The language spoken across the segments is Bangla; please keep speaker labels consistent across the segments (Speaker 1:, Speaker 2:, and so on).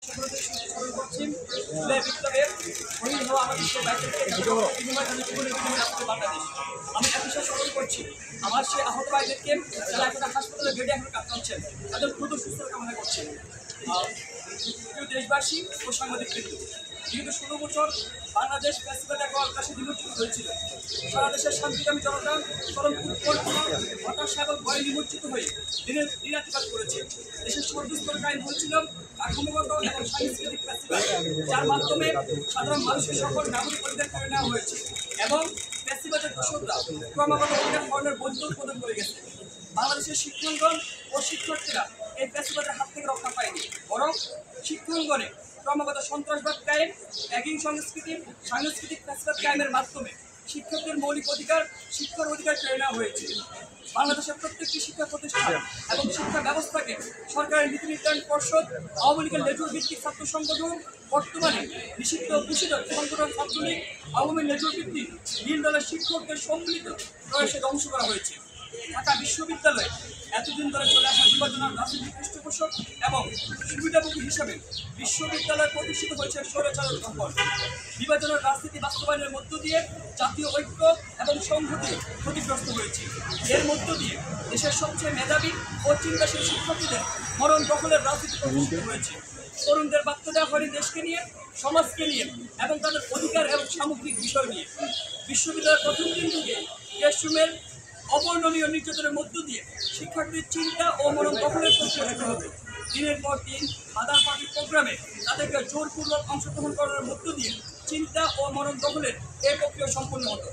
Speaker 1: বাংলাদেশ আমি একুশে স্মরণ করছি আমার সে আহত ভাইদেরকে যারা এখন হাসপাতালে বেডে এখন কাঁদছেন তাদের দ্রুত সুস্থতা কামনা করছেন। দেশবাসী ও সাংবাদিকবৃন্দ, বিগত 16 বছর বাংলাদেশ ফ্যাসিবাদের কাছে নিমজ্জিত হয়েছিল। সারা দেশের শান্তিকামী জনতা চরম উৎকণ্ঠা, হতাশা এবং ভয়ে নিমজ্জিত হয়ে দিনাতিপাত করেছে। দেশের সর্বস্তর কায়েম হয়েছিল কাঠামোগত এবং সাংস্কৃতিক ফ্যাসিবাদ, যার মাধ্যমে সাধারণ মানুষের সকল নাগরিক অধিকার করে নেওয়া হয়েছে এবং ফ্যাসিবাদের দোষকরা ক্রমাগত অধিকার হরণের বৈধ উৎপাদন করে গেছে। বাংলাদেশের শিক্ষাঙ্গন ও শিক্ষার্থীরা এই ফ্যাসিবাদের হাত থেকে রক্ষা পায়নি, বরং শিক্ষাঙ্গনে ক্রমাগত সন্ত্রাসবাদ কায়েম, র্যাগিং সংস্কৃতি, সাংস্কৃতিক ফ্যাসিবাদ কায়েমের মাধ্যমে শিক্ষকদের মৌলিক অধিকার, শিক্ষার অধিকার কেড়ে নেওয়া হয়েছে। বাংলাদেশের প্রত্যেকটি শিক্ষা প্রতিষ্ঠান এবং শিক্ষা ব্যবস্থাকে সরকারের নীতি নির্ধারণ পর্ষদ, আওয়ামী লীগের লেজুর ভিত্তিক ছাত্র সংগঠন, বর্তমানে নিষিদ্ধ ঘোষিত সংগঠন ছাত্রলীগ, আওয়ামী লেজুর ভিত্তিক নীল দলের শিক্ষকদের সম্মিলিত প্রয়াসে ধ্বংস করা হয়েছে। ঢাকা বিশ্ববিদ্যালয়ে এতদিন ধরে চলে আসা বিভাজনের রাজনৈতিক পৃষ্ঠপোষক এবং সুবিধাভোগী হিসাবে বিশ্ববিদ্যালয় প্রতিষ্ঠিত হয়েছে স্বৈরাচারের দখল। বিভাজনের রাজনীতি বাস্তবায়নের মধ্য দিয়ে জাতীয় ঐক্য এবং সংহতি ক্ষতিগ্রস্ত হয়েছে। এর মধ্য দিয়ে দেশের সবচেয়ে মেধাবী ও চিন্তাশীল শিক্ষার্থীদের মরণ দখলের রাজনীতি প্রতিষ্ঠিত হয়েছে। তরুণদের বার্তা দেওয়া হয়নি দেশকে নিয়ে, সমাজকে নিয়ে এবং তাদের অধিকার এবং সামগ্রিক বিষয় নিয়ে। বিশ্ববিদ্যালয়ের প্রথম দিন থেকে ক্লাসরুমের অবর্ণনীয় নির্যাতনের মধ্য দিয়ে শিক্ষার্থীর চিন্তা ও মনন দখলের প্রক্রিয়া দেখা হতো। দিনের পর দিন আদার পার্টির প্রোগ্রামে তাদেরকে জোরপূর্বক অংশগ্রহণ করার মধ্য দিয়ে চিন্তা ও মনন দখলের এই প্রক্রিয়া সম্পন্ন হতো।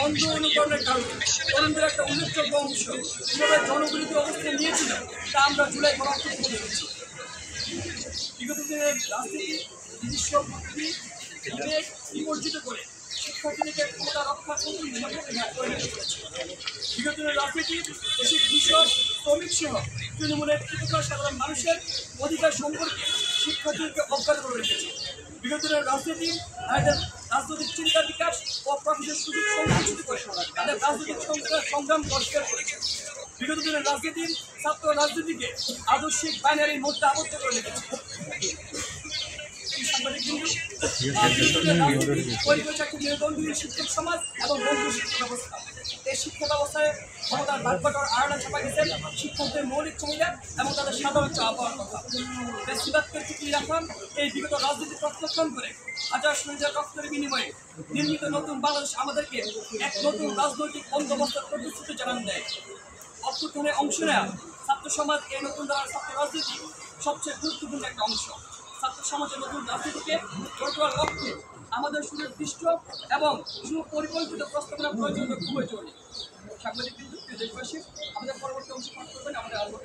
Speaker 1: অন্ধ অনুকরণের কারণে তরুণদের একটা উল্লেখযোগ্য অংশ কিভাবে জনবিরোধী অবস্থান নিয়েছিল তা আমরা জুলাই গণঅভ্যুত্থানে দেখেছি। বিগত দিনের রাজনীতি নিজস্ব বুদ্ধি বিবেক বিবর্জিত করে শিক্ষার্থীদেরকে ক্ষমতা রক্ষার কৌশল হিসাবে পরিণত করেছে। বিগত দিনের রাজনীতি দেশের কৃষক, শ্রমিক সহ তৃণমূলের কৃতজ্ঞ সাধারণ মানুষের অধিকার সম্পর্কে শিক্ষার্থীদেরকে অজ্ঞাত করে রেখেছে। বিগত দিনের রাজনীতি তাদের রাজনৈতিক চিন্তার বিকাশ ও প্রকাশের সুযোগ সংকুচিত করে তাদের রাজনৈতিক সংগ্রাম অস্বীকার করেছে। বিগত দিনের রাজনীতি ছাত্র রাজনীতিকে আদর্শিক বাইনারির মধ্যে আবদ্ধ করে রেখেছে। শিক্ষক সমাজ এবং বন্ধু শিক্ষা ব্যবস্থা, এই শিক্ষা ব্যবস্থায় ক্ষমতার ভাগবটার আড়ালে চাপা গেছে শিক্ষকদের মৌলিক চাহিদা এবং তাদের সাধারণ চাওয়া পাওয়ার কথা। বেশিরভাগকে টিকিয়ে রাখা এই বিগত রাজনীতি প্রত্যাখ্যান করে হাজার শহীদের রক্তের বিনিময়ে নির্মিত নতুন বাংলাদেশ আমাদেরকে এক নতুন রাজনৈতিক বন্দোবস্তের প্রতিশ্রুতি জানান দেয়। অভ্যুত্থানে অংশ নেওয়া ছাত্র সমাজ এই নতুন ছাত্র রাজনীতি সবচেয়ে গুরুত্বপূর্ণ একটা অংশ। ছাত্র সমাজের নতুন রাজনীতিকে গড়ে তোলার লক্ষ্যে আমাদের সুনির্দিষ্ট এবং সুপরিকল্পিত প্রস্তাবনা প্রয়োজন খুবই জরুরি। সাংবাদিক দেশবাসী আমাদের পরবর্তী অংশ করবেন আমাদের আরো